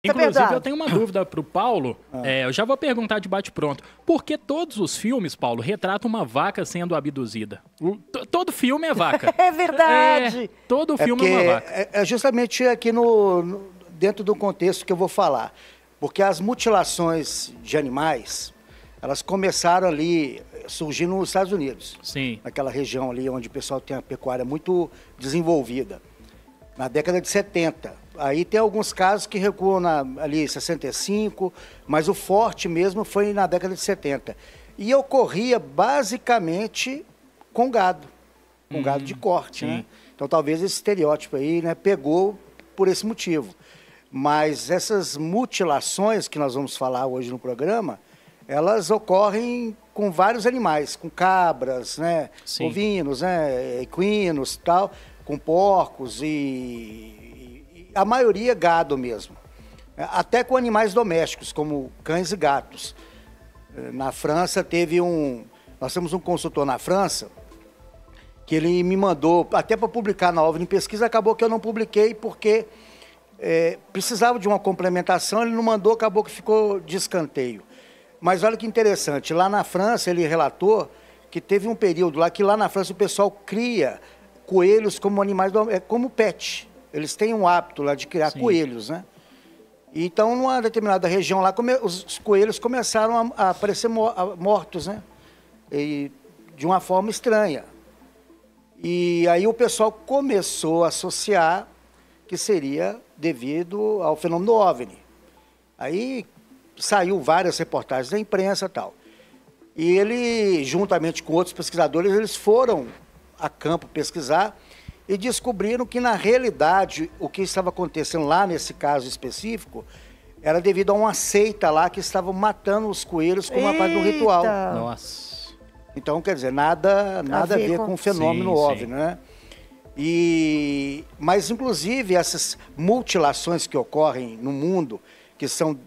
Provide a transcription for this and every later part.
Inclusive, eu tenho uma dúvida pro Paulo. Eu já vou perguntar de bate-pronto. Por que todos os filmes, Paulo, retratam uma vaca sendo abduzida? Todo filme é vaca. É verdade. Todo filme é uma vaca. É justamente aqui dentro do contexto que eu vou falar. Porque as mutilações de animais, elas começaram ali, surgindo nos Estados Unidos. Sim. Naquela região ali onde o pessoal tem a pecuária muito desenvolvida. Na década de 70. Aí tem alguns casos que recuam ali em 65, mas o forte mesmo foi na década de 70. E ocorria basicamente com gado de corte, né? Então talvez esse estereótipo aí, né, pegou por esse motivo. Mas essas mutilações que nós vamos falar hoje no programa, elas ocorrem com vários animais, com cabras, né, ovinos, né, equinos e tal, com porcos e a maioria gado mesmo. Até com animais domésticos, como cães e gatos. Na França nós temos um consultor na França, que ele me mandou, até para publicar na OVNI Pesquisa, acabou que eu não publiquei porque precisava de uma complementação, ele não mandou, acabou que ficou de escanteio. Mas olha que interessante, lá na França ele relatou que teve um período lá que lá na França o pessoal cria coelhos como animais, como pet. Eles têm um hábito lá de criar coelhos, né? Então, numa determinada região lá, os coelhos começaram a aparecer mortos, né? E de uma forma estranha. E aí o pessoal começou a associar que seria devido ao fenômeno OVNI. Aí saiu várias reportagens da imprensa e tal. E ele, juntamente com outros pesquisadores, eles foram a campo pesquisar e descobriram que, na realidade, o que estava acontecendo lá, nesse caso específico, era devido a uma seita lá que estavam matando os coelhos como uma parte do ritual. Nossa. Então, quer dizer, nada a ver com o fenômeno OVNI, né? Mas, inclusive, essas mutilações que ocorrem no mundo, que são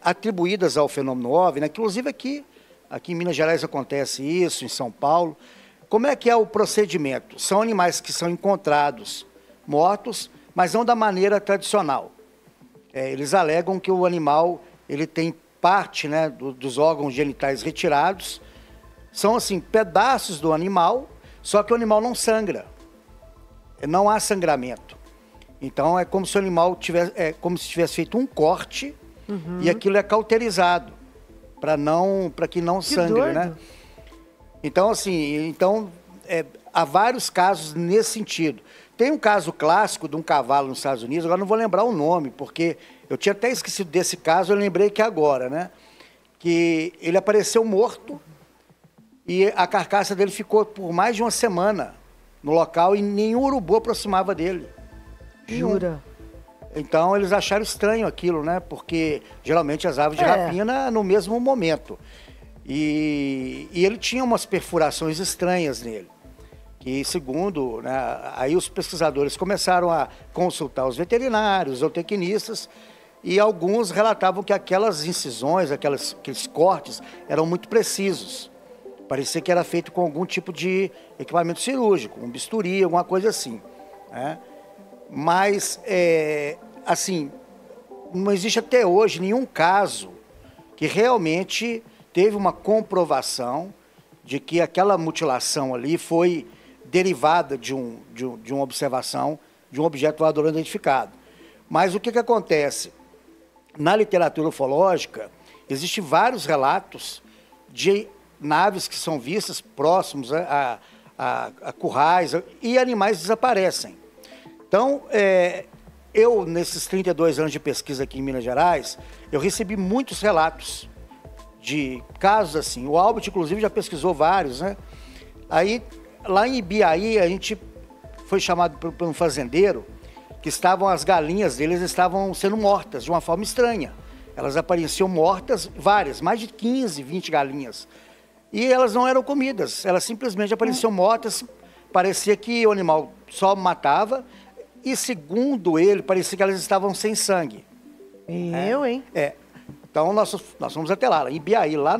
atribuídas ao fenômeno OVNI, né? Inclusive aqui em Minas Gerais acontece isso, em São Paulo. Como é que é o procedimento? São animais que são encontrados mortos, mas não da maneira tradicional. Eles alegam que o animal ele tem parte, né, dos órgãos genitais retirados. São, assim, pedaços do animal, só que o animal não sangra. Não há sangramento. Então, é como se o animal como se tivesse feito um corte e aquilo é cauterizado, para que não sangre, né? Então, assim, há vários casos nesse sentido. Tem um caso clássico de um cavalo nos Estados Unidos, agora não vou lembrar o nome, porque eu tinha até esquecido desse caso, eu lembrei que agora, né? Que ele apareceu morto e a carcaça dele ficou por mais de uma semana no local e nenhum urubu aproximava dele. Jura? Então, eles acharam estranho aquilo, né? Porque geralmente as aves de rapina no mesmo momento. E ele tinha umas perfurações estranhas nele. E segundo, né, aí os pesquisadores começaram a consultar os veterinários, zootecnistas, e alguns relatavam que aquelas incisões, aqueles cortes, eram muito precisos. Parecia que era feito com algum tipo de equipamento cirúrgico, um bisturi, alguma coisa assim, né? Mas, assim, não existe até hoje nenhum caso que realmente teve uma comprovação de que aquela mutilação ali foi derivada de uma observação de um objeto voador não identificado. Mas o que acontece? Na literatura ufológica, existem vários relatos de naves que são vistas próximos a currais e animais desaparecem. Então, eu, nesses 32 anos de pesquisa aqui em Minas Gerais, eu recebi muitos relatos de casos assim. O Albert, inclusive, já pesquisou vários, né? Aí, lá em Ibiaí, a gente foi chamado por um fazendeiro que as galinhas deles estavam sendo mortas de uma forma estranha. Elas apareciam mortas, várias, mais de 15, 20 galinhas. E elas não eram comidas, elas simplesmente apareciam mortas, parecia que o animal só matava, e segundo ele, parecia que elas estavam sem sangue. Hein? Então, nós fomos até lá, em Ibiaí, lá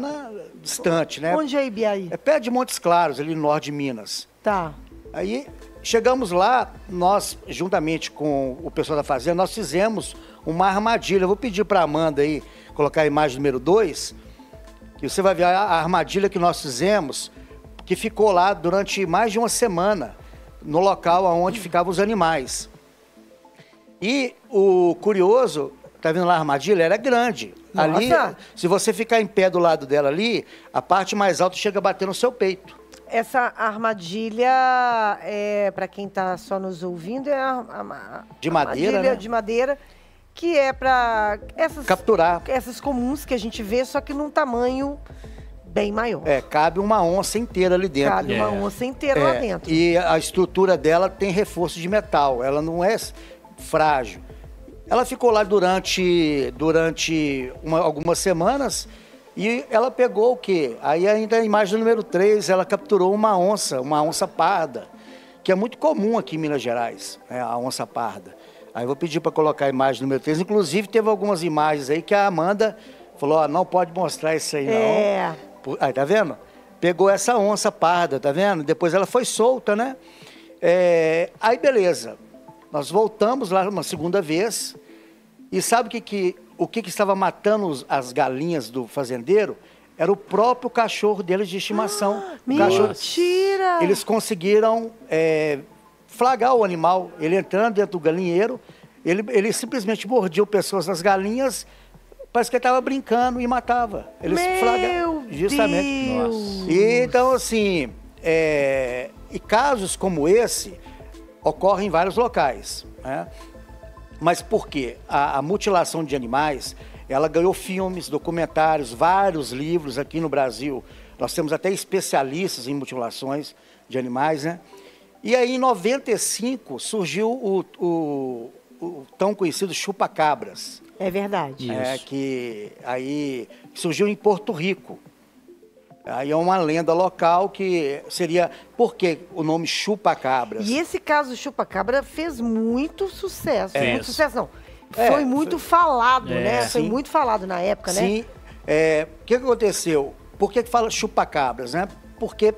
distante, né? Onde é Ibiaí? É perto de Montes Claros, ali no norte de Minas. Tá. Aí, chegamos lá, nós, juntamente com o pessoal da fazenda, nós fizemos uma armadilha. Eu vou pedir para a Amanda aí colocar a imagem número 2, que você vai ver a armadilha que nós fizemos, que ficou lá durante mais de uma semana, no local onde ficavam os animais. E o curioso, tá vendo lá a armadilha? Era grande. Nossa. Ali, se você ficar em pé do lado dela ali, a parte mais alta chega a bater no seu peito. Essa armadilha, para quem está só nos ouvindo, é De madeira, armadilha né? de madeira, que é para Capturar. essas comuns que a gente vê, só que num tamanho bem maior. Cabe uma onça inteira ali dentro. Cabe uma onça inteira lá dentro. E a estrutura dela tem reforço de metal, ela não é frágil. Ela ficou lá durante algumas semanas e ela pegou o quê? Aí ainda a imagem número 3, ela capturou uma onça parda, que é muito comum aqui em Minas Gerais, né, a onça parda. Aí eu vou pedir para colocar a imagem número 3, inclusive teve algumas imagens aí que a Amanda falou, ó, não pode mostrar isso aí não. Aí, tá vendo? Pegou essa onça parda, tá vendo? Depois ela foi solta, né? Aí, beleza. Nós voltamos lá uma segunda vez. E sabe o que estava matando as galinhas do fazendeiro? Era o próprio cachorro deles de estimação. Mentira! Eles conseguiram flagrar o animal. Ele entrando dentro do galinheiro, ele simplesmente mordia o pescoço das galinhas. Parece que ele estava brincando e matava. Eles flagraram. Justamente. Deus. E, então, assim, e casos como esse ocorrem em vários locais, né? Mas por quê? A mutilação de animais, ela ganhou filmes, documentários, vários livros aqui no Brasil. Nós temos até especialistas em mutilações de animais, né? E aí, em 95, surgiu o tão conhecido chupa-cabras. É verdade. Que aí surgiu em Porto Rico. Aí é uma lenda local que seria... Por que o nome chupa-cabras? E esse caso chupa-cabra fez muito sucesso. Muito sucesso, não. É, Foi muito falado, né? sim. Foi muito falado na época, né? Sim. O que aconteceu? Por que fala chupa-cabras, né? Porque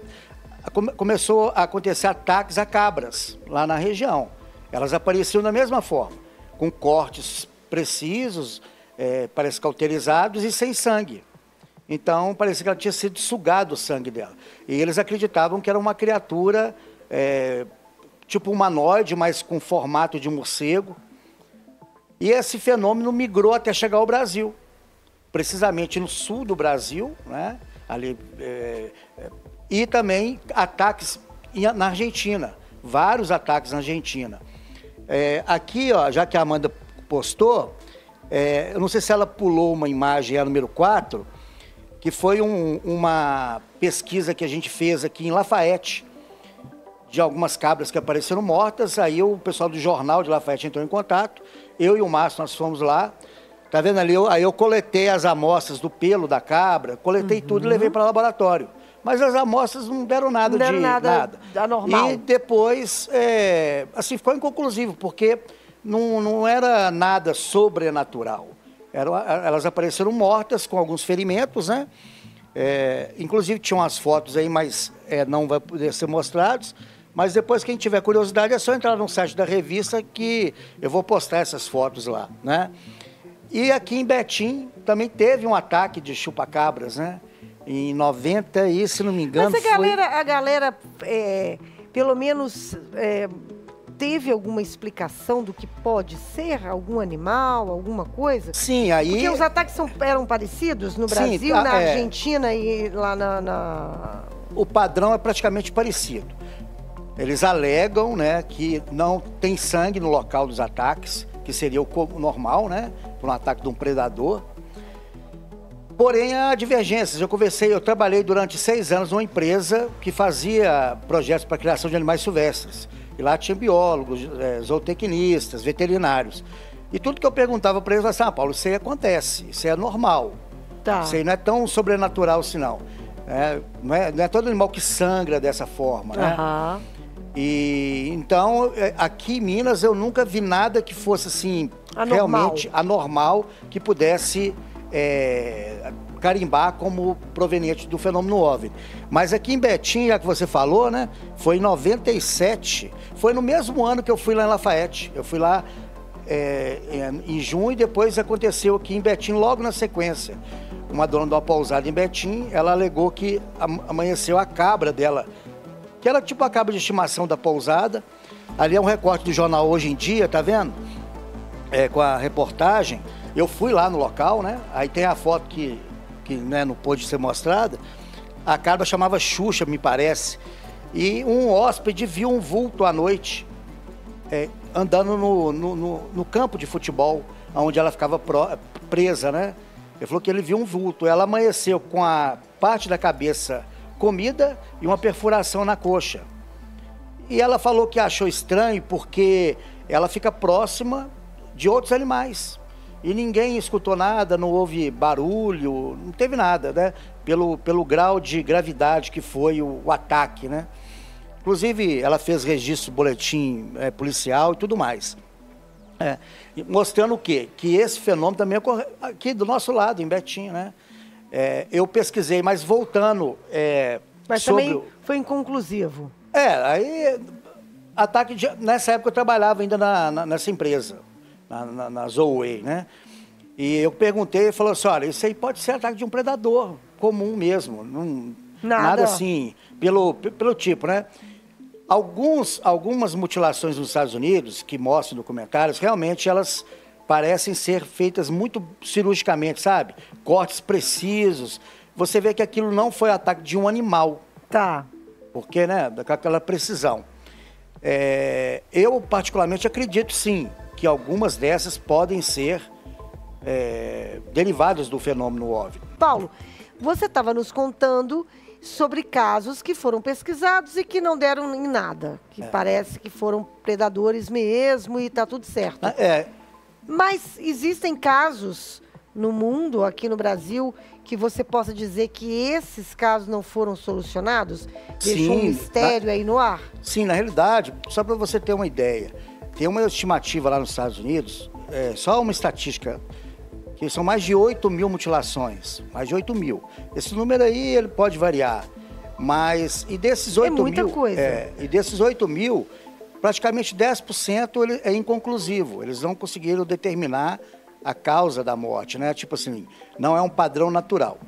começou a acontecer ataques a cabras lá na região. Elas apareciam da mesma forma, com cortes precisos, parece cauterizados e sem sangue. Então, parecia que ela tinha sido sugado o sangue dela. E eles acreditavam que era uma criatura tipo humanoide, mas com formato de morcego. E esse fenômeno migrou até chegar ao Brasil. Precisamente no sul do Brasil, né? Ali, e também ataques na Argentina. Vários ataques na Argentina. Aqui, ó, já que a Amanda postou, eu não sei se ela pulou uma imagem, a número 4, que foi uma pesquisa que a gente fez aqui em Lafayette, de algumas cabras que apareceram mortas. Aí o pessoal do jornal de Lafayette entrou em contato, eu e o Márcio, nós fomos lá. Tá vendo ali? Aí eu coletei as amostras do pelo da cabra, coletei tudo e levei para o laboratório. Mas as amostras não deram nada nada anormal. E depois, assim, ficou inconclusivo, porque não era nada sobrenatural. Elas apareceram mortas com alguns ferimentos, né? Inclusive tinham as fotos aí, mas não vai poder ser mostrados. Mas depois, quem tiver curiosidade, é só entrar no site da revista que eu vou postar essas fotos lá, né? E aqui em Betim também teve um ataque de chupa-cabras, né? Em 90, e se não me engano, mas a galera pelo menos teve alguma explicação do que pode ser algum animal, alguma coisa? Sim, aí... Porque os ataques eram parecidos no Brasil, Sim, na Argentina e lá O padrão é praticamente parecido. Eles alegam, né, que não tem sangue no local dos ataques, que seria o normal, né, por um ataque de um predador. Porém, há divergências. Eu trabalhei durante 6 anos numa empresa que fazia projetos para a criação de animais silvestres. E lá tinha biólogos, zootecnistas, veterinários. E tudo que eu perguntava para eles, eu falava assim, Paulo, isso aí acontece, isso é normal. Tá. Isso aí não é tão sobrenatural assim, não. Não é todo animal que sangra dessa forma, né? Aham. E então, aqui em Minas, eu nunca vi nada que fosse assim, realmente anormal, que pudesse carimbar como proveniente do fenômeno OVNI. Mas aqui em Betim, já que você falou, né? Foi em 97, foi no mesmo ano que eu fui lá em Lafayette. Eu fui lá em junho e depois aconteceu aqui em Betim logo na sequência. Uma dona de uma pousada em Betim, ela alegou que amanheceu a cabra dela, que era tipo a cabra de estimação da pousada. Ali é um recorte do jornal Hoje em Dia, tá vendo? Com a reportagem. Eu fui lá no local, né? Aí tem a foto que né, não pôde ser mostrada. A cabra chamava Xuxa, me parece. E um hóspede viu um vulto à noite, andando no campo de futebol, onde ela ficava presa, né? Ele falou que ele viu um vulto. Ela amanheceu com a parte da cabeça comida e uma perfuração na coxa. E ela falou que achou estranho porque ela fica próxima de outros animais. E ninguém escutou nada, não houve barulho, não teve nada, né? Pelo grau de gravidade que foi o ataque, né? Inclusive, ela fez registro, boletim policial e tudo mais. Mostrando o quê? Que esse fenômeno também ocorre aqui do nosso lado, em Betim, né? Eu pesquisei, mas voltando mas sobre... também foi inconclusivo. Aí... Nessa época eu trabalhava ainda nessa empresa, na Zooway, né? E eu perguntei, e falou assim, olha, isso aí pode ser ataque de um predador comum mesmo. Nada assim, pelo tipo, né? Algumas mutilações nos Estados Unidos, que mostram documentários, realmente elas parecem ser feitas muito cirurgicamente, sabe? Cortes precisos. Você vê que aquilo não foi ataque de um animal. Tá. Porque, né, daquela precisão. Eu, particularmente, acredito, sim, que algumas dessas podem ser derivadas do fenômeno OVNI. Paulo, você estava nos contando sobre casos que foram pesquisados e que não deram em nada. Que parece que foram predadores mesmo e está tudo certo. Mas existem casos no mundo, aqui no Brasil, que você possa dizer que esses casos não foram solucionados? Deixou um mistério aí no ar? Sim, na realidade, só para você ter uma ideia, tem uma estimativa lá nos Estados Unidos, só uma estatística, que são mais de 8 mil mutilações, mais de 8 mil. Esse número aí, ele pode variar, mas, e desses 8 mil... muita coisa. E desses 8 mil, praticamente 10% ele é inconclusivo, eles não conseguiram determinar a causa da morte, né? Tipo assim, não é um padrão natural.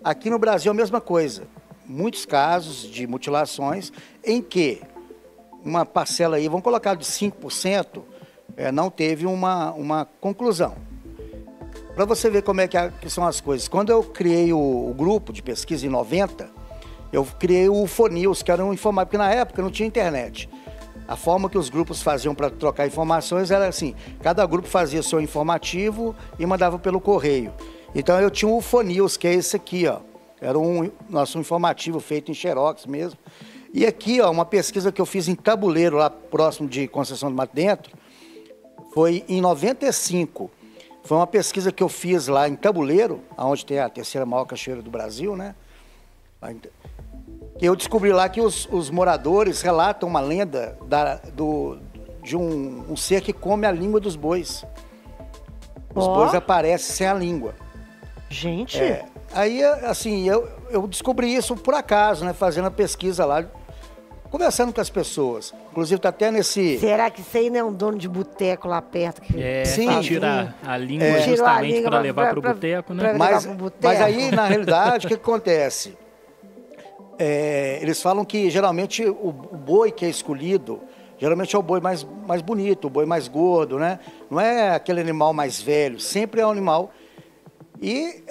Aqui no Brasil é a mesma coisa. Muitos casos de mutilações em que uma parcela aí, vamos colocar de 5%, não teve uma conclusão. Para você ver como é que são as coisas. Quando eu criei o grupo de pesquisa em 90, eu criei o UFONews, que era um informático, porque na época não tinha internet. A forma que os grupos faziam para trocar informações era assim, cada grupo fazia seu informativo e mandava pelo correio. Então eu tinha o UFONews, que é esse aqui, ó. Era nosso informativo feito em xerox mesmo. E aqui, ó, uma pesquisa que eu fiz em Tabuleiro, lá próximo de Conceição do Mato Dentro, foi em 95. Foi uma pesquisa que eu fiz lá em Tabuleiro, onde tem a terceira maior cachoeira do Brasil, né? Eu descobri lá que os moradores relatam uma lenda de um ser que come a língua dos bois. Os bois aparecem sem a língua. Gente! Aí, assim, eu descobri isso por acaso, né? Fazendo a pesquisa lá, conversando com as pessoas. Inclusive, tá até nesse... Será que isso aí não é um dono de boteco lá perto? Sim. Tira a língua justamente para levar para o boteco, né? Mas aí, na realidade, o que acontece? Eles falam que, geralmente, o boi que é escolhido, geralmente é o boi mais bonito, o boi mais gordo, né? Não é aquele animal mais velho, sempre é um animal... E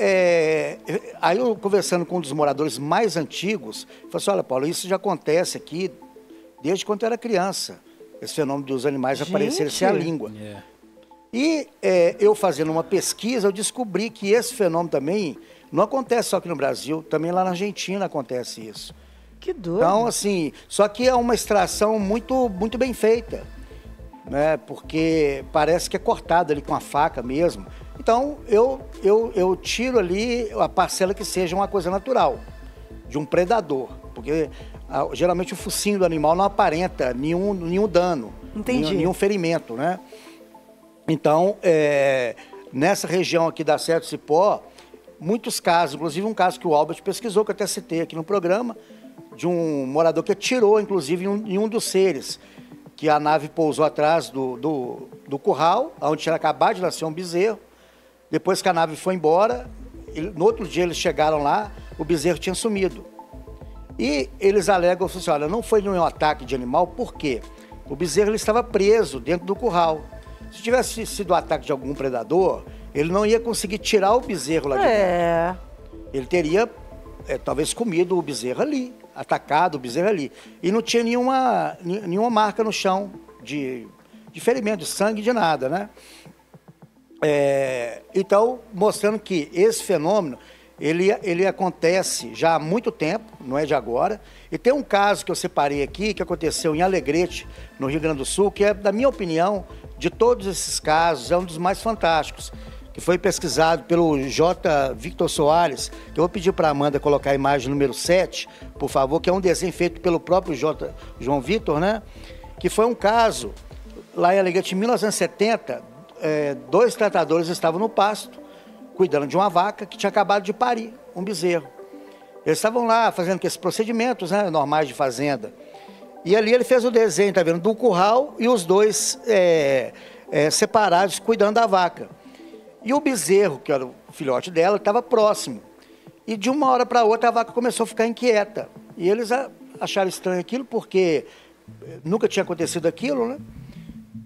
aí eu conversando com um dos moradores mais antigos, falei assim, olha, Paulo, isso já acontece aqui desde quando eu era criança, esse fenômeno dos animais aparecerem sem a língua. E eu fazendo uma pesquisa, eu descobri que esse fenômeno também não acontece só aqui no Brasil, também lá na Argentina acontece isso. Que doido. Então, assim, só que é uma extração muito, muito bem feita, né? Porque parece que é cortado ali com a faca mesmo. Então, eu tiro ali a parcela que seja uma coisa natural, de um predador. Porque geralmente o focinho do animal não aparenta nenhum dano, nenhum ferimento, né? Então, nessa região aqui da Serra do Cipó, muitos casos, inclusive um caso que o Albert pesquisou, que eu até citei aqui no programa, de um morador que atirou, inclusive, em um dos seres, que a nave pousou atrás do curral, onde tinha acabado de nascer um bezerro. Depois que a nave foi embora, no outro dia eles chegaram lá, o bezerro tinha sumido. E eles alegam assim, olha, não foi nenhum ataque de animal, por quê? O bezerro ele estava preso dentro do curral. Se tivesse sido um ataque de algum predador, ele não ia conseguir tirar o bezerro lá de dentro. Ele teria, talvez, comido o bezerro ali, atacado o bezerro ali. E não tinha nenhuma marca no chão de ferimento, de sangue, de nada, né? Então, mostrando que esse fenômeno, ele acontece já há muito tempo, não é de agora. E tem um caso que eu separei aqui, que aconteceu em Alegrete, no Rio Grande do Sul, que é, da minha opinião, de todos esses casos, é um dos mais fantásticos, que foi pesquisado pelo J. Victor Soares, que eu vou pedir para a Amanda colocar a imagem número 7, por favor, que é um desenho feito pelo próprio João Victor, né? Que foi um caso, lá em Alegrete, em 1970, 2 tratadores estavam no pasto, cuidando de uma vaca que tinha acabado de parir um bezerro. Eles estavam lá fazendo esses procedimentos, né, normais de fazenda. E ali ele fez o desenho, tá vendo, do curral e os dois separados, cuidando da vaca. E o bezerro, que era o filhote dela, estava próximo. E de uma hora para outra a vaca começou a ficar inquieta. E eles acharam estranho aquilo, porque nunca tinha acontecido aquilo, né?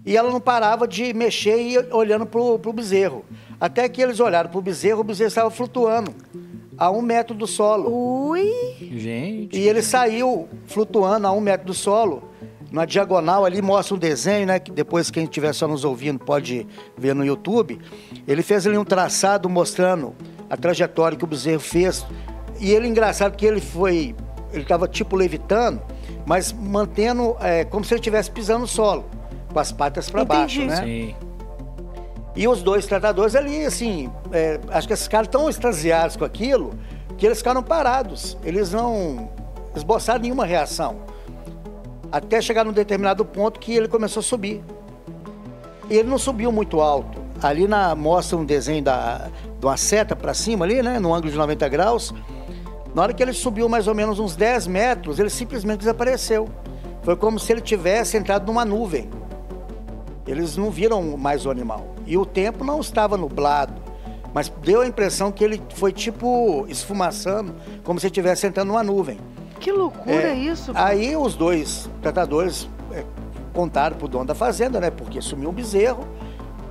E ela não parava de mexer e ir olhando para o bezerro. Até que eles olharam para o bezerro estava flutuando a 1 metro do solo. Ui! Gente! E ele saiu flutuando a 1 metro do solo, na diagonal ali, mostra um desenho, né? Que depois quem estiver só nos ouvindo pode ver no YouTube. Ele fez ali um traçado mostrando a trajetória que o bezerro fez. E ele, engraçado que ele estava tipo levitando, mas mantendo como se ele estivesse pisando no solo, com as patas para baixo, né? Sim. E os 2 tratadores ali, assim, acho que esses caras estão extasiados com aquilo, que eles ficaram parados. Eles não esboçaram nenhuma reação. Até chegar num determinado ponto que ele começou a subir. E ele não subiu muito alto. Ali mostra um desenho de uma seta para cima ali, né, no ângulo de 90 graus. Na hora que ele subiu mais ou menos uns 10 metros, ele simplesmente desapareceu. Foi como se ele tivesse entrado numa nuvem. Eles não viram mais o animal. E o tempo não estava nublado, mas deu a impressão que ele foi tipo esfumaçando, como se estivesse entrando numa nuvem. Que loucura isso! Aí os 2 tratadores contaram pro dono da fazenda, né? Porque sumiu um bezerro.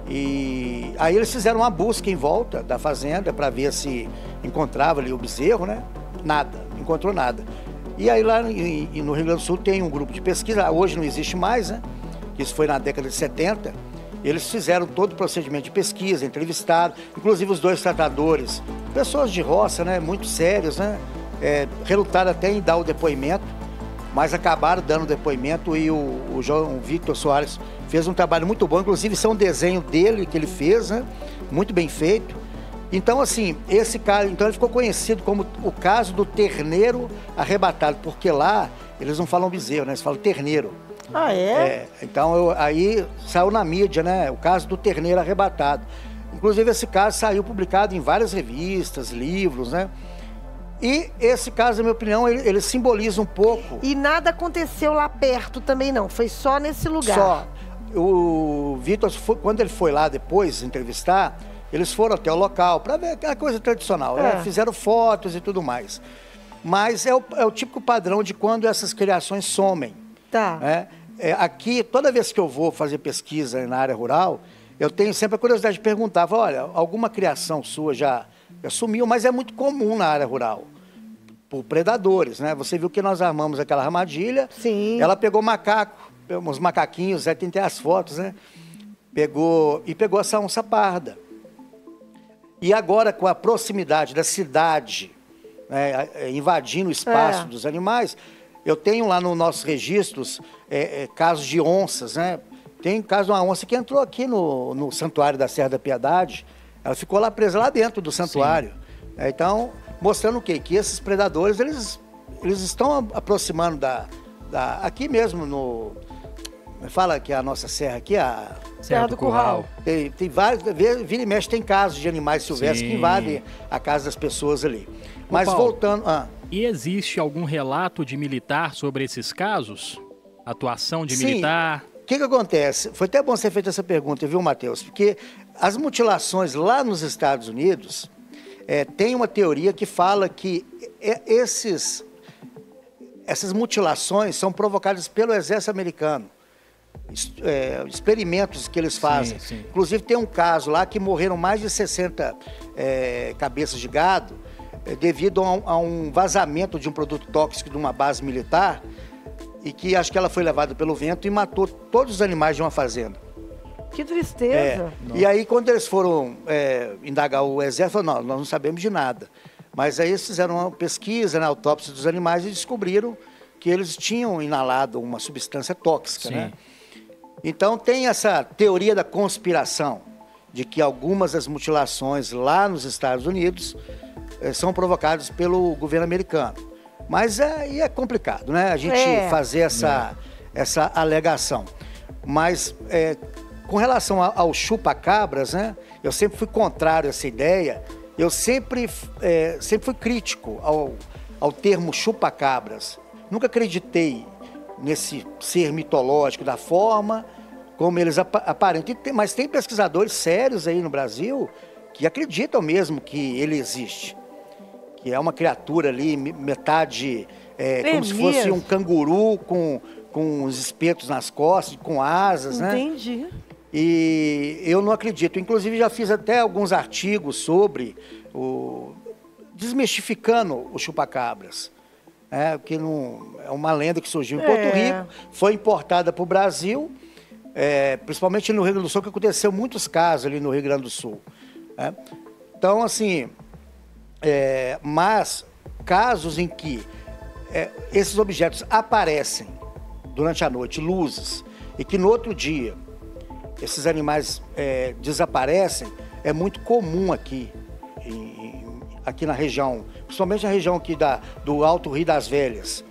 E aí eles fizeram uma busca em volta da fazenda para ver se encontrava ali o bezerro, né? Nada, não encontrou nada. E aí lá no Rio Grande do Sul tem um grupo de pesquisa, hoje não existe mais, né? Isso foi na década de 70, eles fizeram todo o procedimento de pesquisa, entrevistaram, inclusive os 2 tratadores, pessoas de roça, né, muito sérios, né, relutaram até em dar o depoimento, mas acabaram dando o depoimento e o João Victor Soares fez um trabalho muito bom, inclusive isso é um desenho dele que ele fez, né, muito bem feito. Então, assim, esse cara, então ele ficou conhecido como o caso do terneiro arrebatado, porque lá eles não falam bezerro, né, eles falam terneiro. Ah, é? Então, aí saiu na mídia, né? O caso do terneiro arrebatado. Inclusive, esse caso saiu publicado em várias revistas, livros, né? E esse caso, na minha opinião, ele simboliza um pouco... E nada aconteceu lá perto também, não? Foi só nesse lugar? Só. O Vitor, quando ele foi lá depois entrevistar, eles foram até o local para ver aquela coisa tradicional, né? Fizeram fotos e tudo mais. Mas é o típico padrão de quando essas criações somem. Tá. Aqui, toda vez que eu vou fazer pesquisa na área rural, eu tenho sempre a curiosidade de perguntar, olha, alguma criação sua já sumiu, mas é muito comum na área rural, por predadores, né? Você viu que nós armamos aquela armadilha, sim. Ela pegou uns macaquinhos, tem até as fotos, né? Pegou essa onça parda. E agora, com a proximidade da cidade, né, invadindo o espaço dos animais... Eu tenho lá nos nossos registros casos de onças, né? Tem caso de uma onça que entrou aqui no santuário da Serra da Piedade. Ela ficou lá presa lá dentro do santuário. Então, mostrando o quê? Que esses predadores, eles estão aproximando aqui mesmo Fala que a nossa serra aqui, a Serra do Curral. Tem vários, vira e mexe, tem casos de animais silvestres que invadem a casa das pessoas ali. Mas Paulo, voltando... E existe algum relato de militar sobre esses casos? Atuação de Sim. militar? O que acontece? Foi até bom você ter feito essa pergunta, viu, Matheus? Porque as mutilações lá nos Estados Unidos, tem uma teoria que fala que essas mutilações são provocadas pelo exército americano. Experimentos que eles fazem. Sim, sim. Inclusive tem um caso lá que morreram mais de 60 cabeças de gado devido a um vazamento de um produto tóxico de uma base militar e que acho que ela foi levada pelo vento e matou todos os animais de uma fazenda. Que tristeza. E aí quando eles foram indagar o exército, falaram, não, nós não sabemos de nada. Mas aí eles fizeram uma pesquisa na autópsia dos animais e descobriram que eles tinham inalado uma substância tóxica, Sim. né? Então tem essa teoria da conspiração, de que algumas das mutilações lá nos Estados Unidos são provocadas pelo governo americano. Mas aí é complicado, né? A gente fazer essa alegação. Mas com relação ao chupa-cabras, né? Eu sempre fui contrário a essa ideia. Eu sempre fui crítico ao termo chupa-cabras. Nunca acreditei nesse ser mitológico da forma como eles aparentam. Mas tem pesquisadores sérios aí no Brasil que acreditam mesmo que ele existe. Que é uma criatura ali, metade como se fosse um canguru com os espetos nas costas, com asas, né? Entendi. E eu não acredito. Inclusive já fiz até alguns artigos sobre desmistificando o chupa-cabras. Que é uma lenda que surgiu em Porto Rico, foi importada para o Brasil, principalmente no Rio Grande do Sul, que aconteceu muitos casos ali no Rio Grande do Sul. Então, assim, mas casos em que esses objetos aparecem durante a noite, luzes, e que no outro dia esses animais desaparecem, é muito comum aqui na região, principalmente na região aqui do Alto Rio das Velhas.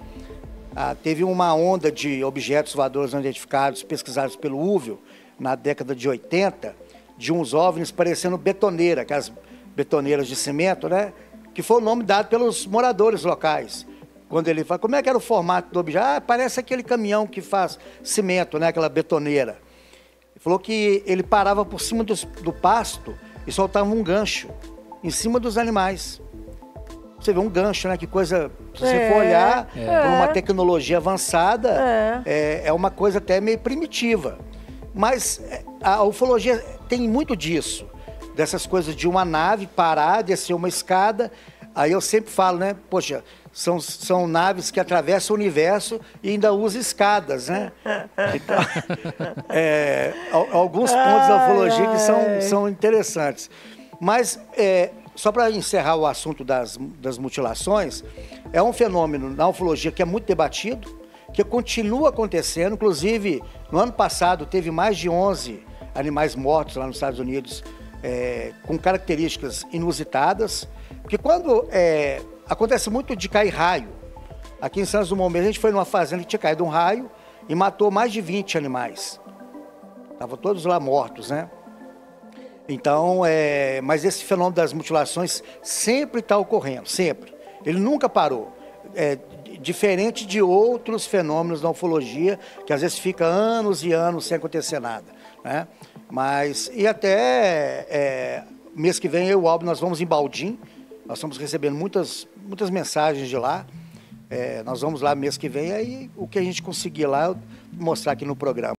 Teve uma onda de objetos voadores não identificados, pesquisados pelo UVIO, na década de 80, de uns OVNIs parecendo betoneira, aquelas betoneiras de cimento, né? Que foi o nome dado pelos moradores locais. Quando ele fala, como é que era o formato do objeto? Parece aquele caminhão que faz cimento, né? Aquela betoneira. Ele falou que ele parava por cima do pasto e soltava um gancho em cima dos animais. Você vê um gancho, né? Que coisa, se você for olhar, por uma tecnologia avançada, é uma coisa até meio primitiva. Mas a ufologia tem muito disso, dessas coisas de uma nave parar, descer uma escada. Aí eu sempre falo, né? Poxa, são naves que atravessam o universo e ainda usam escadas, né? Então, alguns pontos da ufologia que são interessantes. Mas, só para encerrar o assunto das mutilações, é um fenômeno na ufologia que é muito debatido, que continua acontecendo. Inclusive, no ano passado, teve mais de 11 animais mortos lá nos Estados Unidos, com características inusitadas. Porque quando acontece muito de cair raio, aqui em Santos Dumont mesmo, a gente foi numa fazenda que tinha caído um raio e matou mais de 20 animais. Estavam todos lá mortos, né? Então, mas esse fenômeno das mutilações sempre está ocorrendo, sempre. Ele nunca parou. Diferente de outros fenômenos da ufologia, que às vezes fica anos e anos sem acontecer nada, né? Mas, e até mês que vem, eu e o Albo, nós vamos em Baldim, nós estamos recebendo muitas mensagens de lá. Nós vamos lá mês que vem, aí o que a gente conseguir lá, eu vou mostrar aqui no programa.